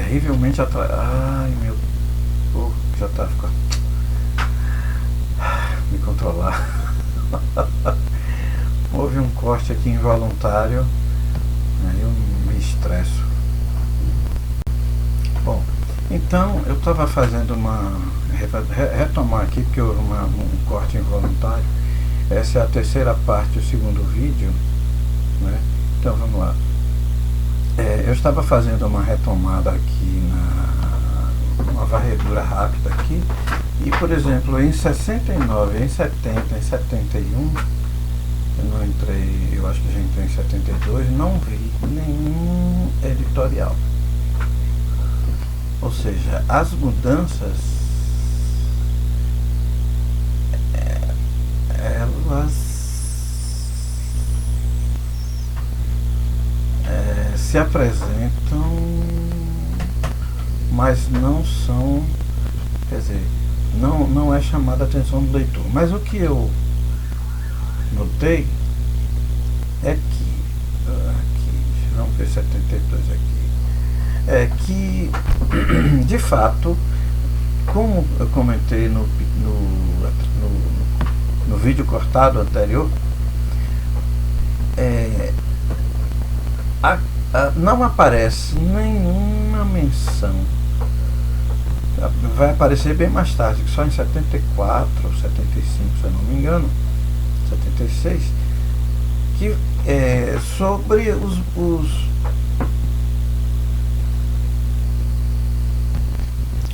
terrivelmente atrás. Ai, meu. Oh, já tá ficando. Me controlar. Houve um corte aqui involuntário. Aí eu me estresso. Bom, então eu estava fazendo uma. Retomar aqui, porque houve um corte involuntário. Essa é a terceira parte do segundo vídeo, né? Então vamos lá. Eu estava fazendo uma retomada aqui uma varredura rápida aqui, e por exemplo em 69, em 70, em 71, eu não entrei, eu acho que já entrei em 72, não vi nenhum editorial. Ou seja, as mudanças elas se apresentam, mas não são, quer dizer, não é chamada a atenção do leitor. Mas o que eu notei é que, vamos ver 72 aqui, é que, de fato, como eu comentei no vídeo cortado anterior, não aparece nenhuma menção. Vai aparecer bem mais tarde, só em 74, 75, se eu não me engano, 76, que é sobre os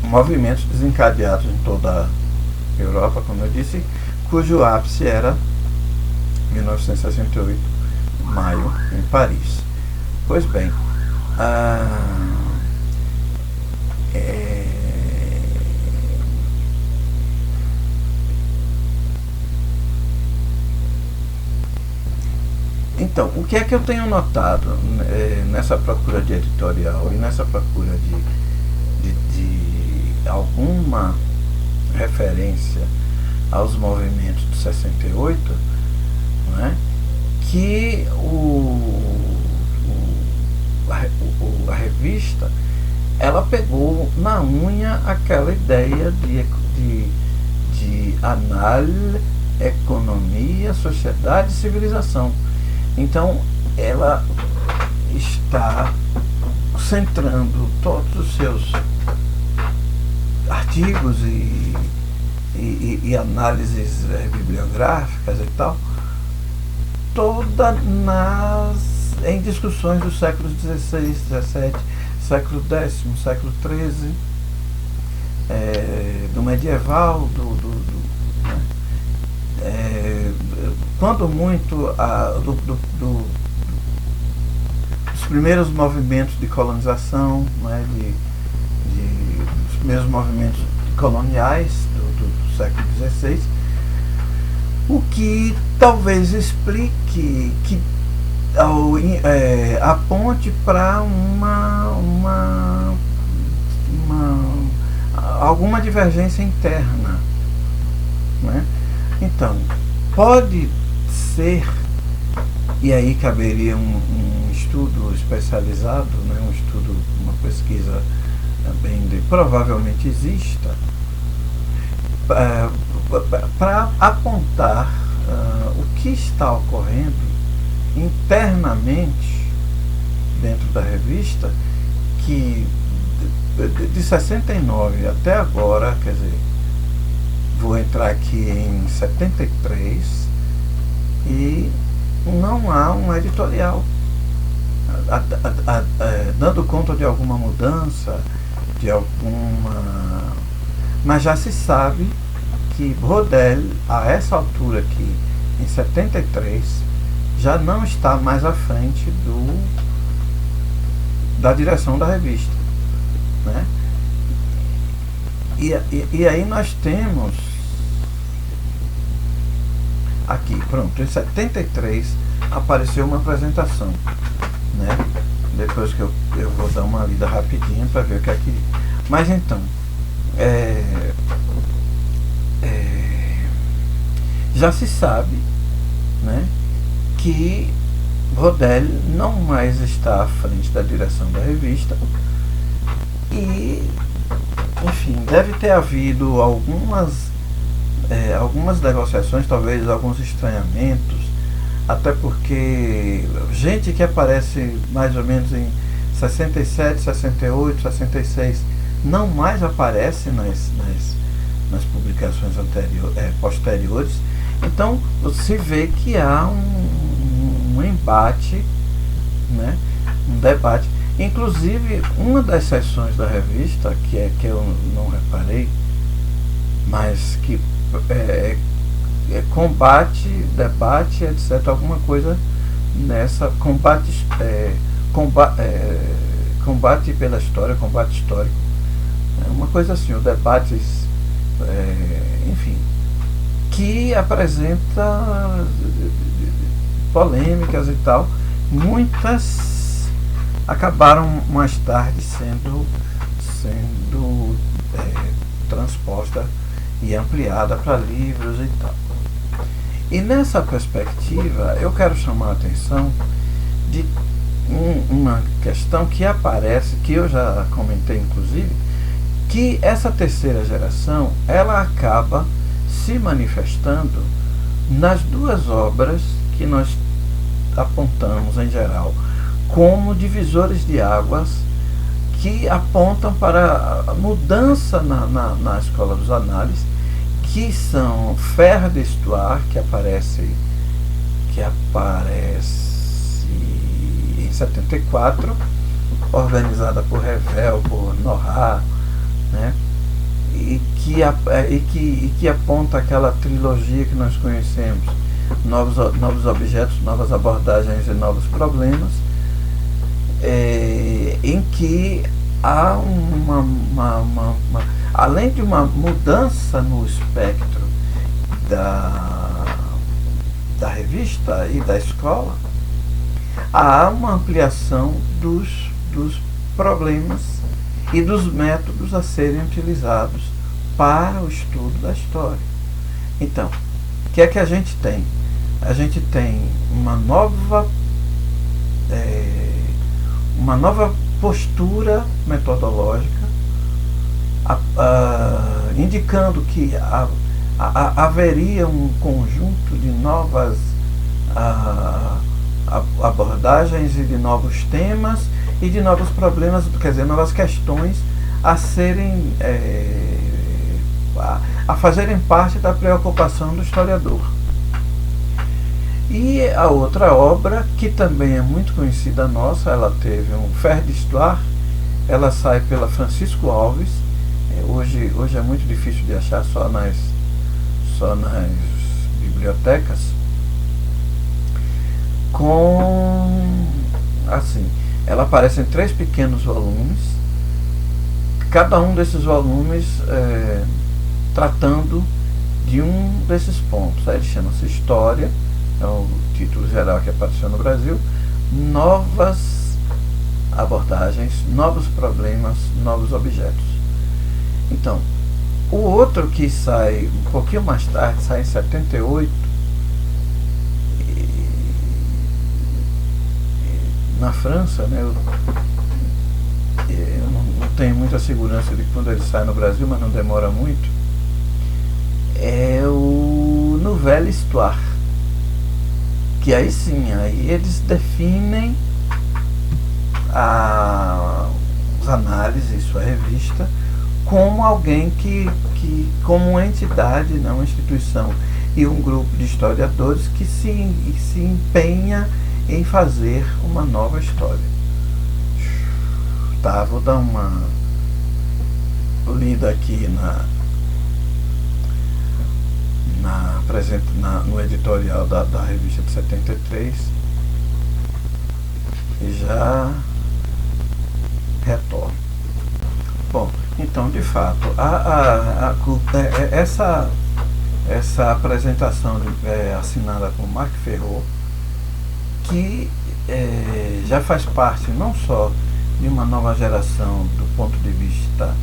movimentos desencadeados em toda a Europa, como eu disse, cujo ápice era 1968, maio, em Paris. Pois bem, então, o que é que eu tenho notado nessa procura de editorial e nessa procura de alguma referência aos movimentos de 68, não é? Que a revista, ela pegou na unha aquela ideia de análise, economia, sociedade e civilização. Então ela está centrando todos os seus artigos e análises bibliográficas e tal, toda em discussões dos séculos XVI, XVII, século X, século XIII, do medieval, quando muito dos primeiros movimentos de colonização, né, dos primeiros movimentos coloniais do século XVI, o que talvez explique que aponte para alguma divergência interna, né? Então, pode ser, e aí caberia um estudo especializado, né? Uma pesquisa também provavelmente exista, para apontar o que está ocorrendo internamente dentro da revista, que de 69 até agora, quer dizer, vou entrar aqui em 73 e não há um editorial dando conta de alguma mudança, mas já se sabe que Braudel, a essa altura aqui, em 73, já não está mais à frente da direção da revista, né? E aí nós temos aqui, pronto, em 73 apareceu uma apresentação, né? Depois que eu vou dar uma lida rapidinho para ver o que é que... Mas então, já se sabe, né, que Braudel não mais está à frente da direção da revista, E, enfim, deve ter havido algumas negociações, talvez alguns estranhamentos, até porque gente que aparece mais ou menos em 67, 68, 66 não mais aparece nas publicações posteriores. Então se vê que há um embate, né, um debate. Inclusive, uma das seções da revista, que eu não reparei, mas que combate, debate, etc., alguma coisa nessa, combate pela história, combate histórico, uma coisa assim, o debates, enfim, que apresenta polêmicas e tal, muitas acabaram mais tarde sendo transposta e ampliada para livros e tal. E nessa perspectiva eu quero chamar a atenção de uma questão que aparece, que eu já comentei inclusive, que essa terceira geração ela acaba se manifestando nas duas obras que nós apontamos em geral como divisores de águas, que apontam para a mudança na escola dos análises, que são Fer d'Histoire, que aparece em 74, organizada por Revel, por Nora, né? E que aponta aquela trilogia que nós conhecemos, novos objetos, novas abordagens e novos problemas, em que há além de uma mudança no espectro da revista e da escola, há uma ampliação dos problemas e dos métodos a serem utilizados para o estudo da história. Então, o que é que a gente tem? A gente tem uma nova postura metodológica, indicando que haveria um conjunto de novas abordagens e de novos temas e de novos problemas, quer dizer, novas questões a serem a fazerem parte da preocupação do historiador. E a outra obra, que também é muito conhecida nossa, ela teve um Fer d'Histoire, ela sai pela Francisco Alves, hoje é muito difícil de achar só nas bibliotecas, ela aparece em 3 pequenos volumes, cada um desses volumes tratando de um desses pontos. Aí ele chama-se História, é o título geral que apareceu no Brasil, novas abordagens, novos problemas, novos objetos. Então, o outro que sai um pouquinho mais tarde, sai em 78, na França, né, eu não tenho muita segurança de quando ele sai no Brasil, mas não demora muito, é o Nouvelle Histoire, que aí sim, aí eles definem as análises, sua revista, como alguém como uma entidade, não uma instituição, e um grupo de historiadores que se empenha em fazer uma nova história. Tá, vou dar uma lida aqui no editorial da revista de 73 e já retorno. Bom, então, de fato, essa apresentação assinada por Marc Ferraud, que já faz parte não só de uma nova geração do ponto de vista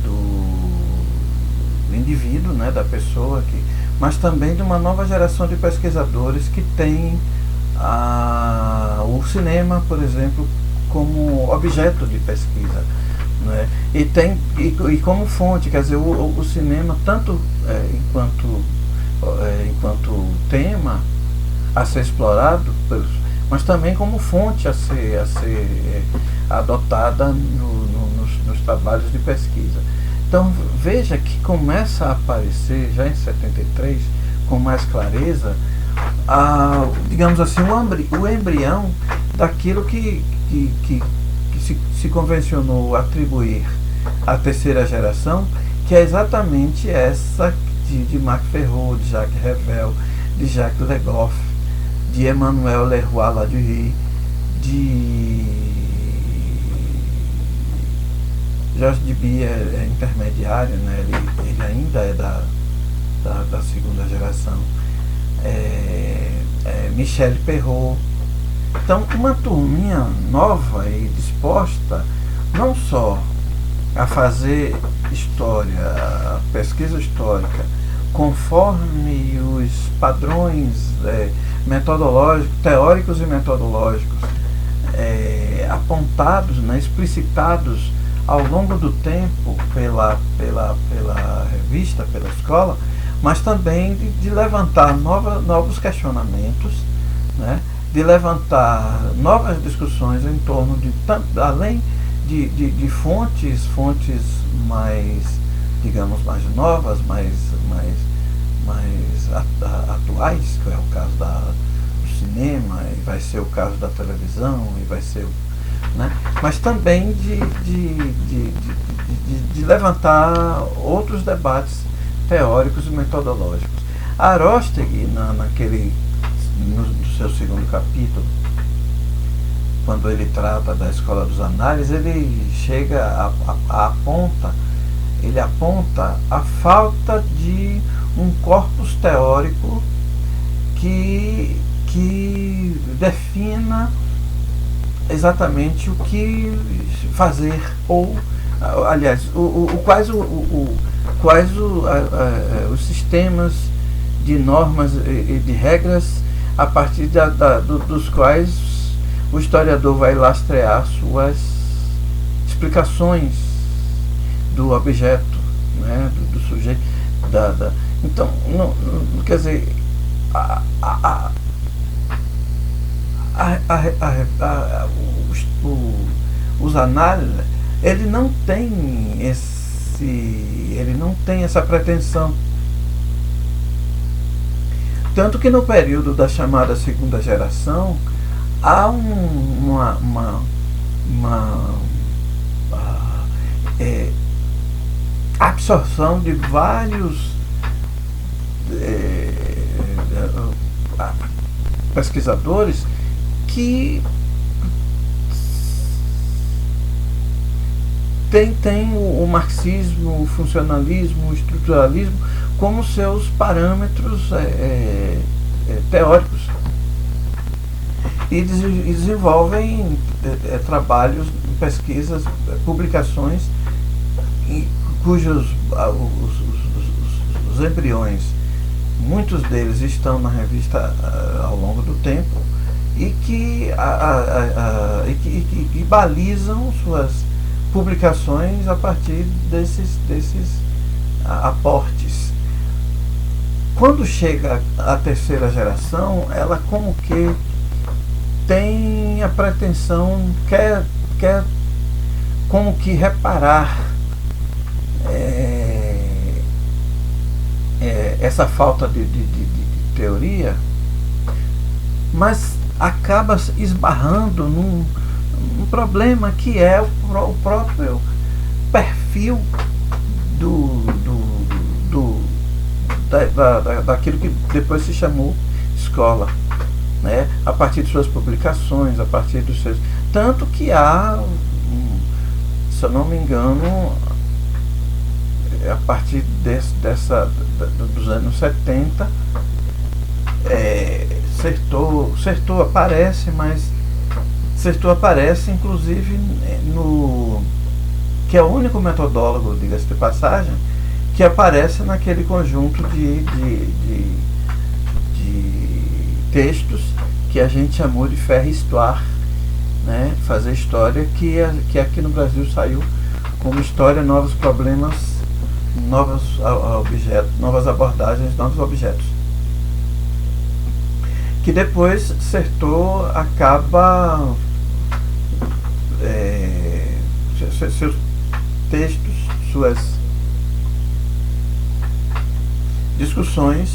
do indivíduo, né, da pessoa, mas também de uma nova geração de pesquisadores que tem o cinema, por exemplo, como objeto de pesquisa. né? E como fonte, quer dizer, o cinema, tanto enquanto tema a ser explorado, mas também como fonte a ser adotada nos trabalhos de pesquisa. Então veja que começa a aparecer, já em 73, com mais clareza, digamos assim, o embrião daquilo que se convencionou atribuir à terceira geração, que é exatamente essa de Marc Ferraud, de Jacques Revel, de Jacques Legoff, de Emmanuel Leroy Ladurie, de Georges Duby é intermediário, né? Ele ainda é da segunda geração. Michel Perrault. Então, uma turminha nova e disposta não só a fazer história, pesquisa histórica, conforme os padrões metodológicos, teóricos e metodológicos apontados, né, explicitados ao longo do tempo pela revista, pela escola, mas também de levantar novos questionamentos, né, de levantar novas discussões em torno de além de fontes mais, digamos, mais novas, mais atuais, que é o caso do cinema, e vai ser o caso da televisão, e vai ser, né? Mas também de levantar outros debates teóricos e metodológicos. Aróstegui, no seu segundo capítulo, quando ele trata da escola dos análises, ele chega ele aponta a falta de um corpus teórico que defina exatamente o que fazer, ou aliás, quais os sistemas de normas e de regras a partir dos quais o historiador vai lastrear suas explicações do objeto, né, do sujeito. Então, não, quer dizer, os análises, ele não tem essa pretensão. Tanto que no período da chamada segunda geração há uma absorção de vários pesquisadores que tem o marxismo, o funcionalismo, o estruturalismo como seus parâmetros teóricos, e desenvolvem trabalhos, pesquisas, publicações cujos os embriões, muitos deles estão na revista ao longo do tempo, e que balizam suas publicações a partir desses aportes. Quando chega a terceira geração, ela como que tem a pretensão, quer como que reparar essa falta de teoria, mas acaba esbarrando num problema que é o próprio perfil daquilo que depois se chamou escola, né? A partir de suas publicações, a partir dos seus... Tanto que há, se eu não me engano, a partir dos anos 70, Sertor aparece, mas Sertor aparece inclusive que é o único metodólogo, diga-se de passagem, que aparece naquele conjunto de textos que a gente chamou de faire histoire, né? Fazer história, que aqui no Brasil saiu como história, novos problemas, novos objetos, novas abordagens, novos objetos. Que depois Certeau acaba seus textos, suas discussões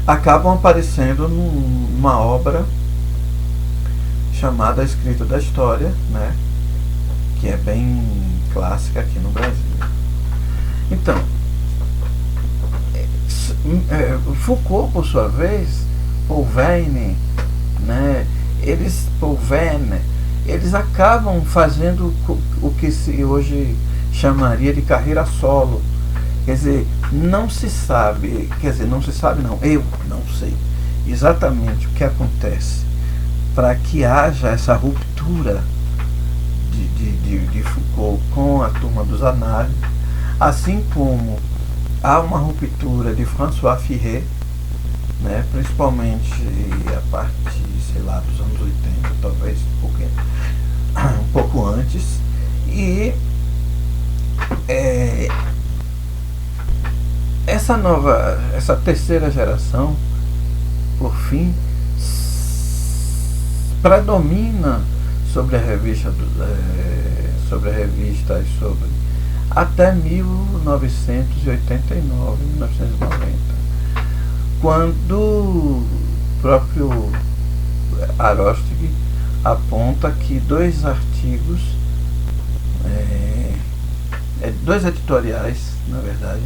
acabam aparecendo numa obra chamada Escrito da História, né, que é bem clássica aqui no Brasil. Então, Foucault, por sua vez, Paul Veyne, né, eles acabam fazendo o que se hoje chamaria de carreira solo. Quer dizer, não se sabe, eu não sei exatamente o que acontece para que haja essa ruptura de Foucault com a turma dos análises, assim como há uma ruptura de François Furet, né, principalmente a partir, sei lá, dos anos 80, talvez um pouco antes, e essa terceira geração, por fim, predomina sobre a revista e sobre até 1989, 1990, quando o próprio Arostig aponta que dois artigos, dois editoriais, na verdade,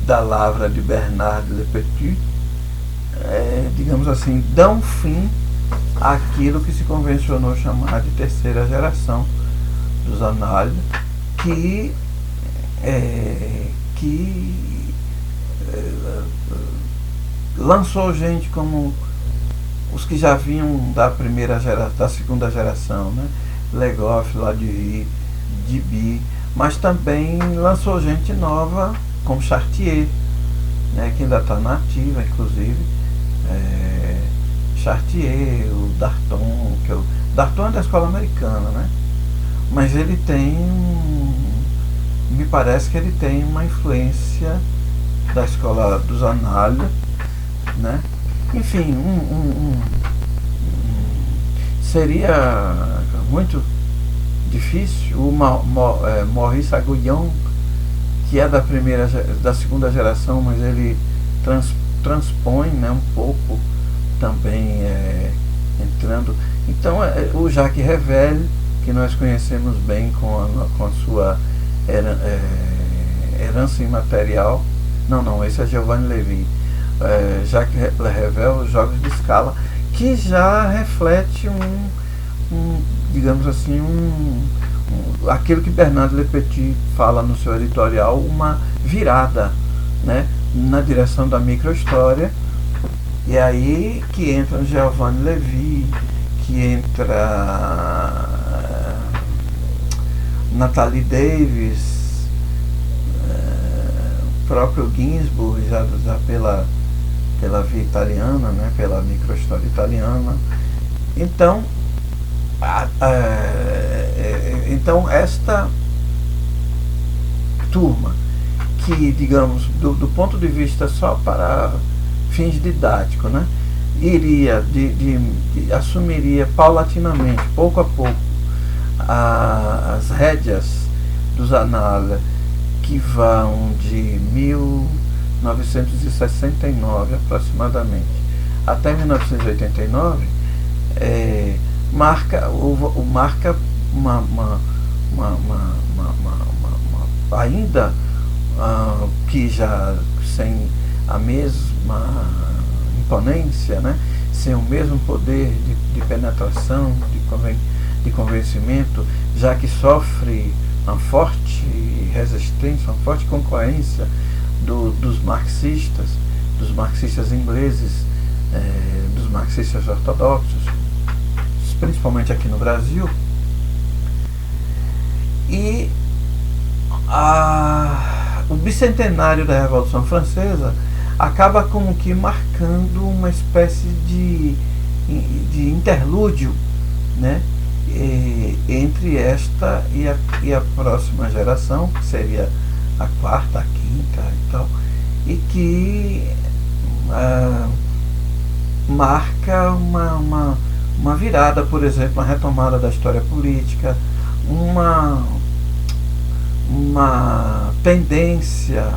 da lavra de Bernard Lepetit, digamos assim, dão fim àquilo que se convencionou chamar de terceira geração dos análises, que lançou gente como os que já vinham da segunda geração, né? Legoff, Ladurée, Debye, mas também lançou gente nova como Chartier, né? Que ainda está na ativa, inclusive. Chartier, o Darton, Darton é da escola americana, né? Mas ele me parece que ele tem uma influência da escola dos análises, né? Enfim, seria muito difícil. O Maurice Aguillon, que é da segunda geração, mas ele transpõe, né, um pouco também, entrando. Então, o Jacques Revel, que nós conhecemos bem com a sua herança imaterial. Não, esse é Giovanni Levi. Jacques Revel, Jogos de Escala, que já reflete digamos assim, aquilo que Bernard Lepetit fala no seu editorial, uma virada, né, na direção da microhistória. E aí que entra Giovanni Levi, que entra Natalie Davis, o próprio Ginsburg, já pela via italiana, né, pela microhistória italiana. Então, então esta turma, que, digamos, do ponto de vista só para fins didáticos, né, assumiria paulatinamente, pouco a pouco, as rédeas dos análises, que vão de 1969 aproximadamente até 1989, marca ainda que já sem a mesma imponência, né, sem o mesmo poder de penetração, de convencimento, já que sofre uma forte resistência, uma forte concorrência dos marxistas ingleses, dos marxistas ortodoxos, principalmente aqui no Brasil. E o bicentenário da Revolução Francesa acaba como que marcando uma espécie de interlúdio, né, entre esta e a próxima geração, que seria a quarta, a quinta e tal, e que marca uma virada, por exemplo, uma retomada da história política, uma tendência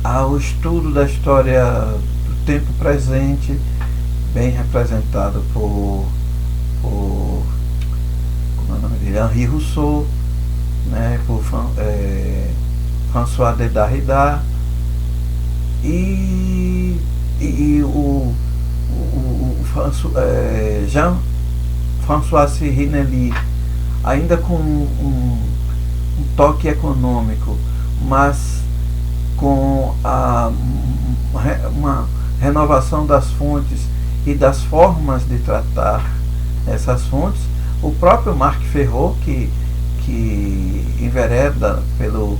ao estudo da história do tempo presente, bem representado por como é o nome dele? Henri Rousseau, né, por François de Derrida e Jean-François Sirinelli, ainda com um toque econômico, mas com uma renovação das fontes e das formas de tratar essas fontes. O próprio Marc Ferraud, que envereda pelo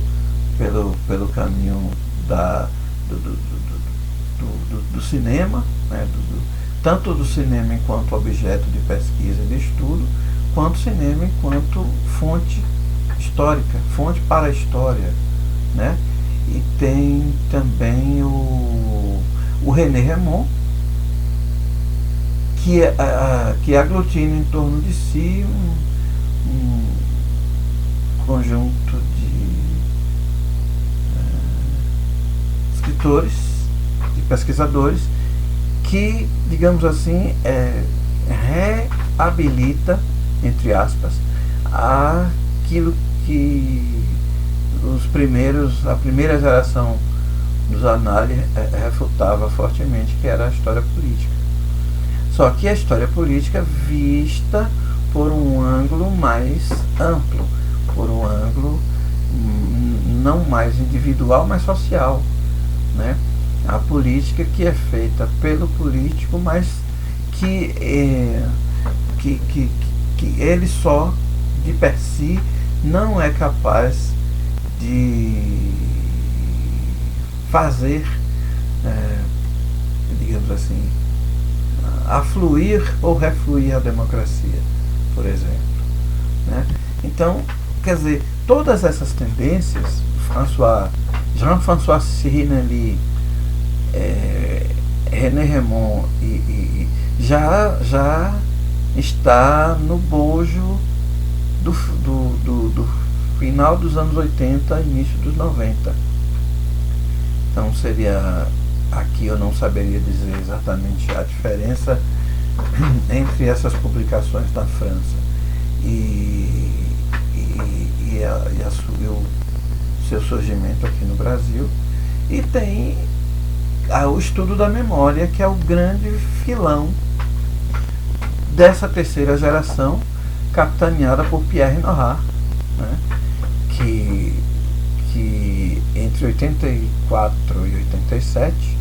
caminho do cinema, né, tanto do cinema enquanto objeto de pesquisa e de estudo, quanto cinema enquanto fonte histórica, fonte para a história, né? E tem também o René Rémond, que aglutina em torno de si um conjunto de escritores, de pesquisadores, que, digamos assim, reabilita, entre aspas, aquilo que a primeira geração dos análises refutava fortemente, que era a história política. Só que a história política vista por um ângulo mais amplo, por um ângulo não mais individual, mas social, né? A política que é feita pelo político, mas que ele só, de per si, não é capaz de fazer, digamos assim, afluir ou refluir a democracia, por exemplo, né? Então, quer dizer, todas essas tendências, Jean-François Sirinelli, René Rémond já está no bojo do final dos anos 80, início dos 90. Então seria, aqui eu não saberia dizer exatamente a diferença entre essas publicações da França e o seu surgimento aqui no Brasil. E tem o estudo da memória, que é o grande filão dessa terceira geração, capitaneada por Pierre Nora, né, que entre 84 e 87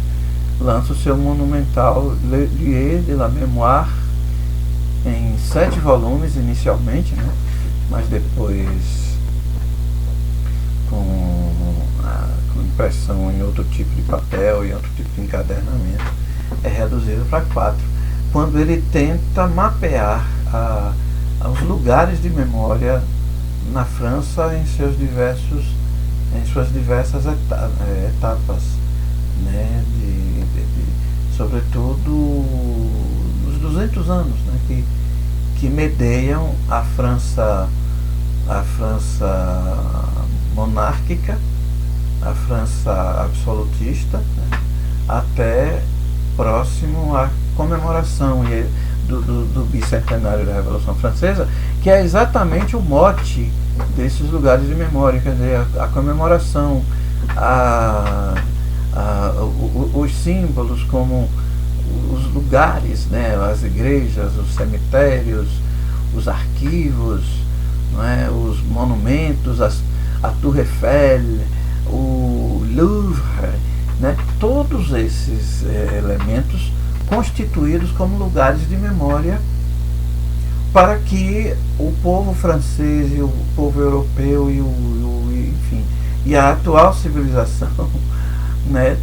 lança o seu monumental Le Lieu de la Mémoire, em 7 volumes inicialmente, né, mas depois com impressão em outro tipo de papel e outro tipo de encadernamento, é reduzido para 4, quando ele tenta mapear os lugares de memória na França em suas diversas etapas, né, sobretudo nos 200 anos, né, que medeiam a França monárquica, a França absolutista, né, até próximo à comemoração do bicentenário da Revolução Francesa, que é exatamente o mote desses lugares de memória, quer dizer, a comemoração, os símbolos, como os lugares, né, as igrejas, os cemitérios, os arquivos, não é, os monumentos, a Tour Eiffel, o Louvre, né, todos esses elementos constituídos como lugares de memória para que o povo francês e o povo europeu enfim, e a atual civilização, né,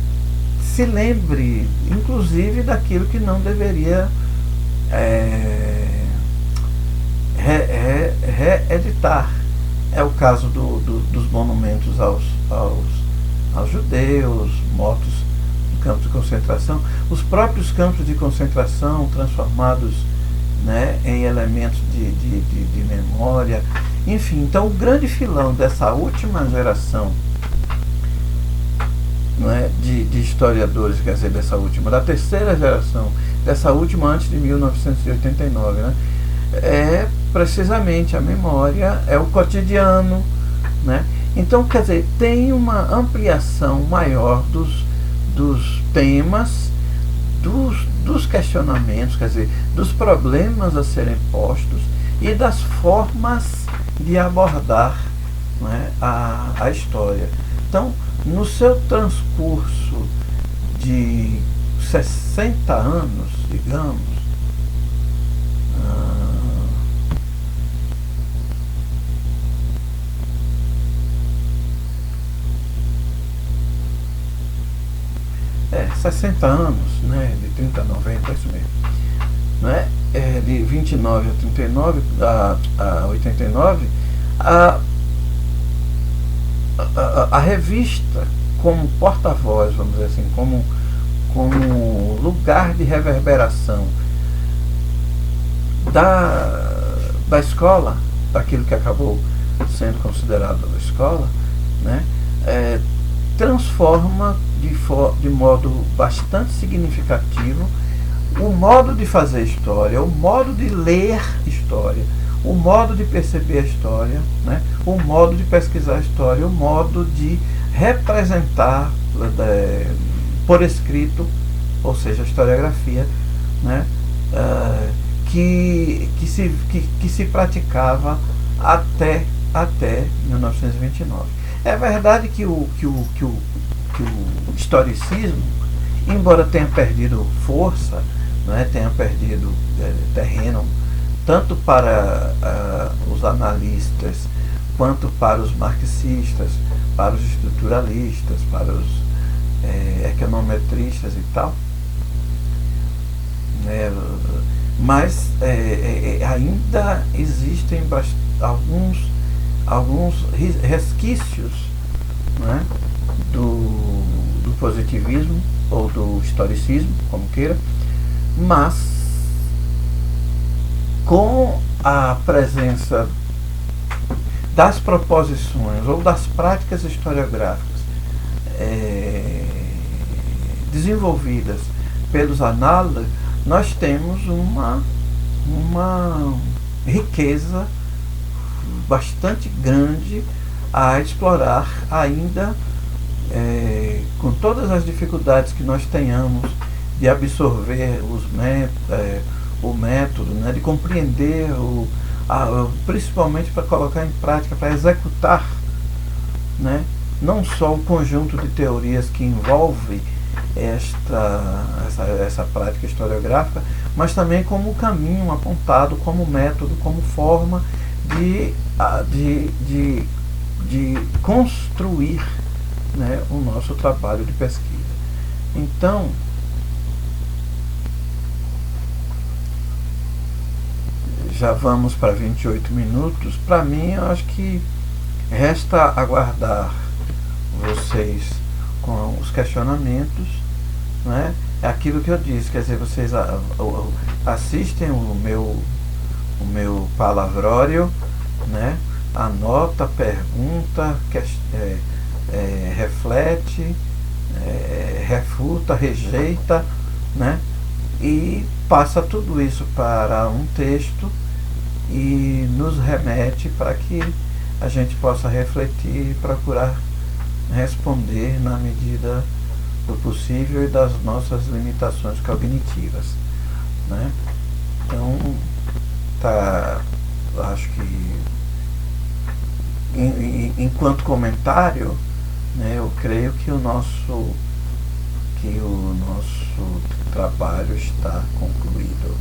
se lembre, inclusive, daquilo que não deveria reeditar. É o caso dos monumentos aos judeus mortos em campos de concentração, os próprios campos de concentração transformados, né, em elementos de memória, enfim. Então o grande filão dessa última geração, não é, de historiadores, quer dizer, da terceira geração, dessa última antes de 1989, né, é precisamente a memória, é o cotidiano, né? Então, quer dizer, tem uma ampliação maior dos temas, dos questionamentos, quer dizer, dos problemas a serem postos e das formas de abordar, né, a história. Então, no seu transcurso de 60 anos, digamos, 60 anos, né, de 30 a 90, é isso mesmo, né, de 29 a 39, a 89, a revista como porta-voz, vamos dizer assim, como lugar de reverberação da escola, daquilo que acabou sendo considerado a escola, né, transforma de modo bastante significativo o modo de fazer história, o modo de ler história, o modo de perceber a história, né, o modo de pesquisar a história, o modo de representar por escrito, ou seja, a historiografia, né, que se praticava até 1929. É verdade que o historicismo, embora tenha perdido força, né, tenha perdido terreno, tanto para os analistas, quanto para os marxistas, para os estruturalistas, para os econometristas e tal, mas ainda existem alguns resquícios, né, do positivismo ou do historicismo, como queira, mas com a presença das proposições ou das práticas historiográficas desenvolvidas pelos análogos, nós temos uma riqueza bastante grande a explorar ainda, com todas as dificuldades que nós tenhamos de absorver o método, né, de compreender, principalmente para colocar em prática, para executar, né, não só o conjunto de teorias que envolve essa prática historiográfica, mas também como caminho apontado, como método, como forma de construir, né, o nosso trabalho de pesquisa. Então, já vamos para 28 minutos. Para mim, eu acho que resta aguardar vocês com os questionamentos, né? É aquilo que eu disse, quer dizer, vocês assistem o meu palavrório, né? Anota, pergunta, reflete, refuta, rejeita, né? E passa tudo isso para um texto e nos remete para que a gente possa refletir e procurar responder na medida do possível e das nossas limitações cognitivas, né? Então, acho que enquanto comentário, né, eu creio que o nosso trabalho está concluído.